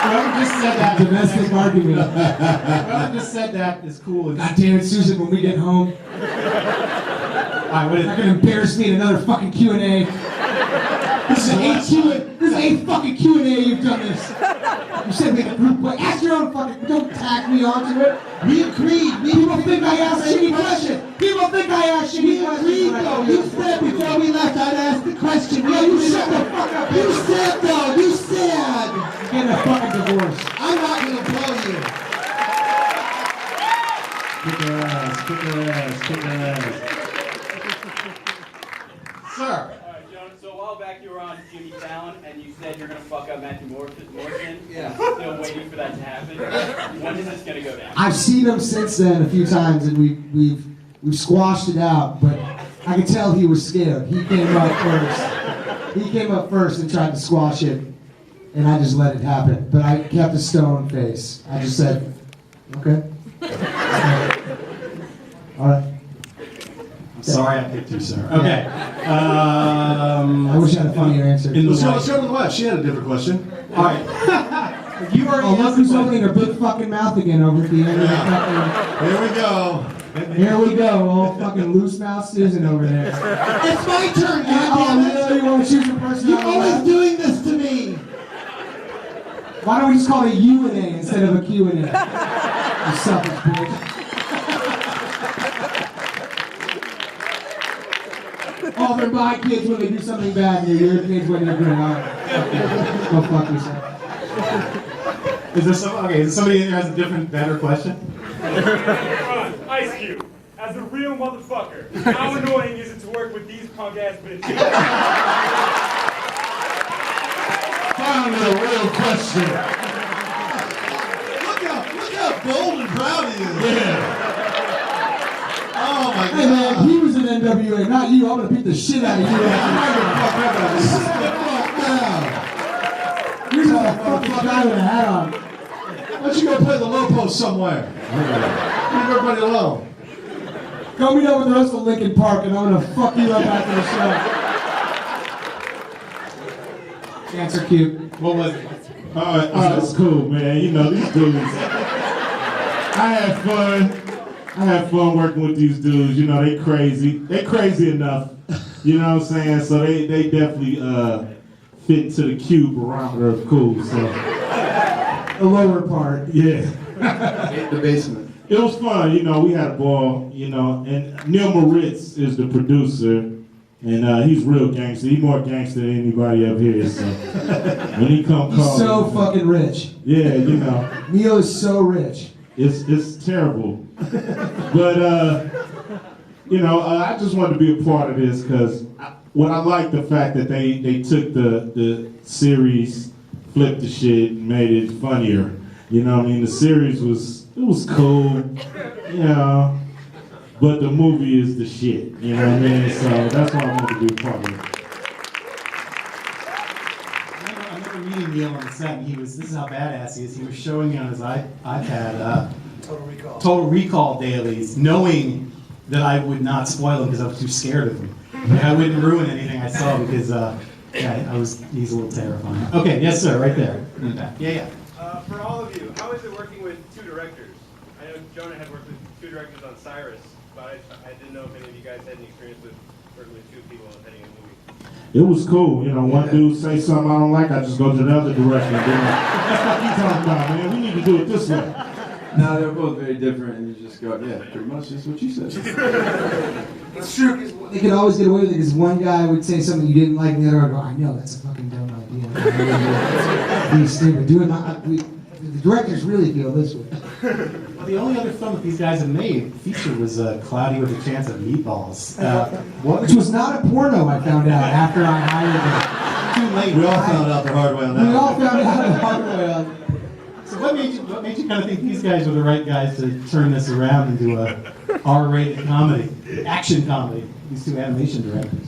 Whoever just said that. Domestic argument. Whoever just said that is cool. God damn it, Susan, when we get home. Alright, what is Not gonna embarrass me in another fucking Q&A. This is eight fucking Q&A you've done this. You said we had a group play. Ask your own fucking, don't tag me onto it. We agreed. People think I asked shitty questions. People think I asked shitty questions. We agreed though. You said before we left I'd ask the question. Yeah, you shut the fuck up. You said though. You said. Get a fucking divorce. I'm not gonna blow you. Kick her ass, kick her ass, kick her ass. Sir. Alright, Jonah, so a while back you were on Jimmy Fallon and you said you're gonna fuck up Matthew Morrison. Yeah. Still waiting for that to happen. When is this gonna go down? I've seen him since then a few times, and we've squashed it out. But I could tell he was scared. He came up first. He came up first and tried to squash it, and I just let it happen. But I kept a stone face. I just said, "Okay." All right. Sorry I picked you, sir. Okay. I wish I had a funnier answer. Let's go to the left. She had a different question. All right. You already Oh, look asked who's the opening her big fucking mouth again over at the end of the fucking... Here we go. Here we go, old fucking loose mouth Susan over there. It's my turn, Oh, goddammit. really? You want to choose a person? You're always doing this to me. Why don't we just call it a U&A instead of a Q&A? You selfish bitch. Oh, they're my kids when they do something bad, and they're your kids when they're good. All right. Go fuck yourself. Is there somebody in here has a different, better question? Ice Cube, as a real motherfucker, how annoying is it to work with these punk ass bitches? Finally, a real question. Look how bold and proud he is. Yeah. Oh my Hey man, God. he was in NWA, not you. I'm gonna beat the shit out of you. Fuck down. You're just a fucking guy with a hat on. Why don't you go play the low post somewhere? Leave everybody alone. Go meet up with the rest of Lincoln Park, and I'm gonna fuck you up after the show. Answer cute. What was it? Oh, it's cool, man. You know, these dudes. I had fun working with these dudes. You know, they crazy. They crazy enough. You know what I'm saying? So they definitely fit into the cube barometer of cool. So The lower part. yeah. The basement. It was fun, you know, we had a ball, you know, and Neil Moritz is the producer, and he's real gangster. He's more gangster than anybody up here, so when he come He's call, so fucking rich. yeah, you know, Neil is so rich. it's terrible. But, you know, I just wanted to be a part of this because what I like the fact that they took the series, flipped the shit, and made it funnier. You know what I mean? The series was cool, you know, but the movie is the shit, you know what I mean? So that's why I wanted to be a part of it. I remember meeting Neil on the set, and this is how badass he is. He was showing me on his iPad Total Recall dailies, knowing that I would not spoil them because I was too scared of him. Like, I wouldn't ruin anything I saw because, he's a little terrifying. Okay, yes sir, right there, in the back. Yeah. For all of you, how is it working with two directors? I know Jonah had worked with two directors on Cyrus, but I didn't know if any of you guys had any experience with working with two people on heading a movie. It was cool, you know, one dude say something I don't like, I just go to the other direction and be like, what you talking about, man? We need to do it this way. No, they're both very different, and you just go, yeah, pretty much just what you said. It's true, because they could always get away with it, because one guy would say something you didn't like, and the other would go, I know, that's a fucking dumb idea. Be stupid. The directors really feel this way. Well, the only other film that these guys have made featured was Cloudy with a Chance of Meatballs. Which was not a porno, I found out, after I hired them. Too late. We all found out the hard way on that. We all found out the hard way on. So what made you kind of think these guys were the right guys to turn this around into a R-rated comedy, action comedy? These two animation directors.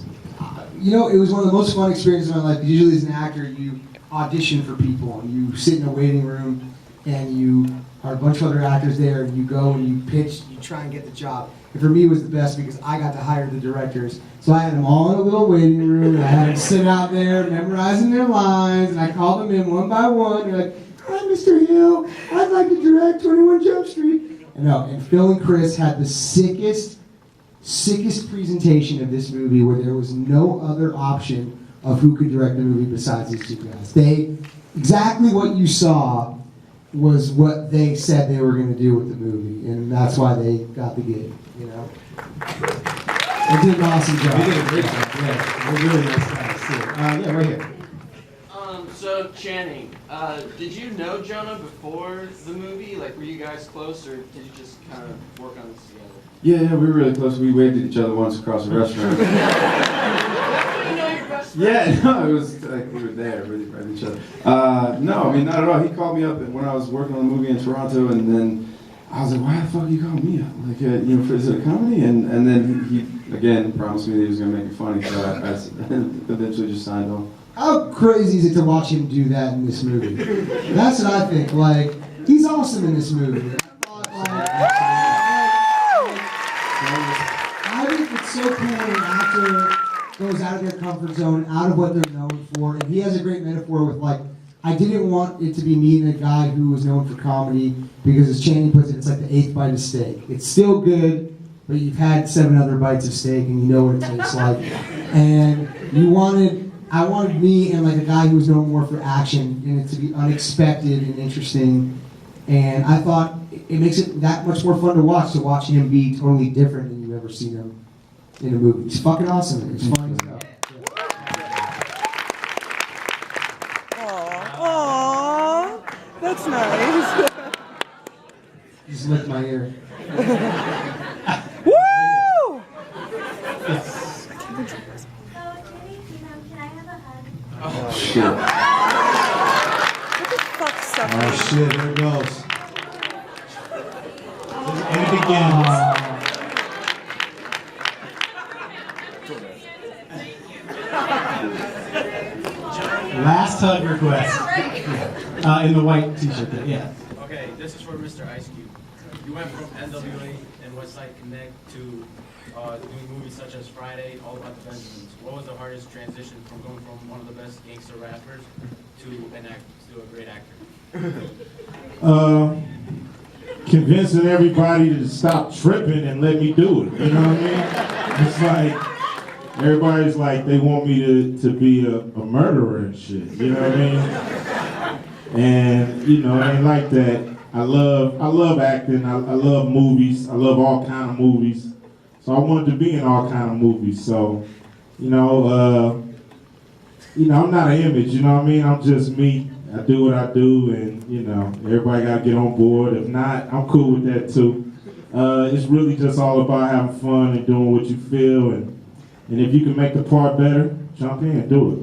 You know, it was one of the most fun experiences of my life. Usually as an actor, you audition for people. You sit in a waiting room, and you are a bunch of other actors there, and you go and you pitch, you try and get the job. And for me, it was the best because I got to hire the directors. So I had them all in a little waiting room, and I had them sit out there memorizing their lines, and I called them in one by one. You're like, hi, Mr. Hill, I'd like to direct 21 Jump Street. And Phil and Chris had the sickest presentation of this movie where there was no other option of who could direct the movie besides these two guys. Exactly what you saw was what they said they were going to do with the movie, and that's why they got the gig, you know? They did an awesome job. They did a great job, yeah. They're really nice guys, too. Yeah, right here. So Channing, did you know Jonah before the movie? Like, were you guys close, or did you just kind of work on this together? Yeah, we were really close. We waved at each other once across a restaurant. You know your best friend? Yeah, no, it was like we were there, really right at each other. No, I mean, not at all. He called me up when I was working on a movie in Toronto, and then I was like, why the fuck are you calling me up? Like, you know, is it a comedy? And then he again promised me that he was going to make it funny, so I eventually just signed on. How crazy is it to watch him do that in this movie? That's what I think. Like, he's awesome in this movie. I think it's so cool when an actor goes out of their comfort zone, out of what they're known for. And he has a great metaphor with, like, I didn't want it to be me and a guy who was known for comedy because, as Channing puts it, it's like the 8th bite of steak. It's still good, but you've had 7 other bites of steak and you know what it tastes like. And I wanted me and like a guy who was known more for action and it to be unexpected and interesting. And I thought it makes it that much more fun to watch him be totally different than you've ever seen him in a movie. It's fucking awesome. It's funny as hell. Aww, that's nice. Just licked my ear. Woo! Oh, shit. What the fuck's up? Oh shit, there it goes. And it begins. Last hug request. In the white t-shirt there, yeah. Okay, this is for Mr. Ice Cube. You went from NWA and Westside Connect to doing movies such as Friday, All About the Benjamins. What was the hardest transition from going from one of the best gangster rappers to an actor, to a great actor? Convincing everybody to stop tripping and let me do it. You know what I mean? It's like everybody's like they want me to be a murderer and shit. You know what I mean? And you know, it ain't like that. I love acting. I love movies. I love all kind of movies. So I wanted to be in all kind of movies. So, you know, I'm not an image. You know what I mean? I'm just me. I do what I do, and you know, everybody got to get on board. If not, I'm cool with that too. It's really just all about having fun and doing what you feel, and if you can make the part better, jump in and do it.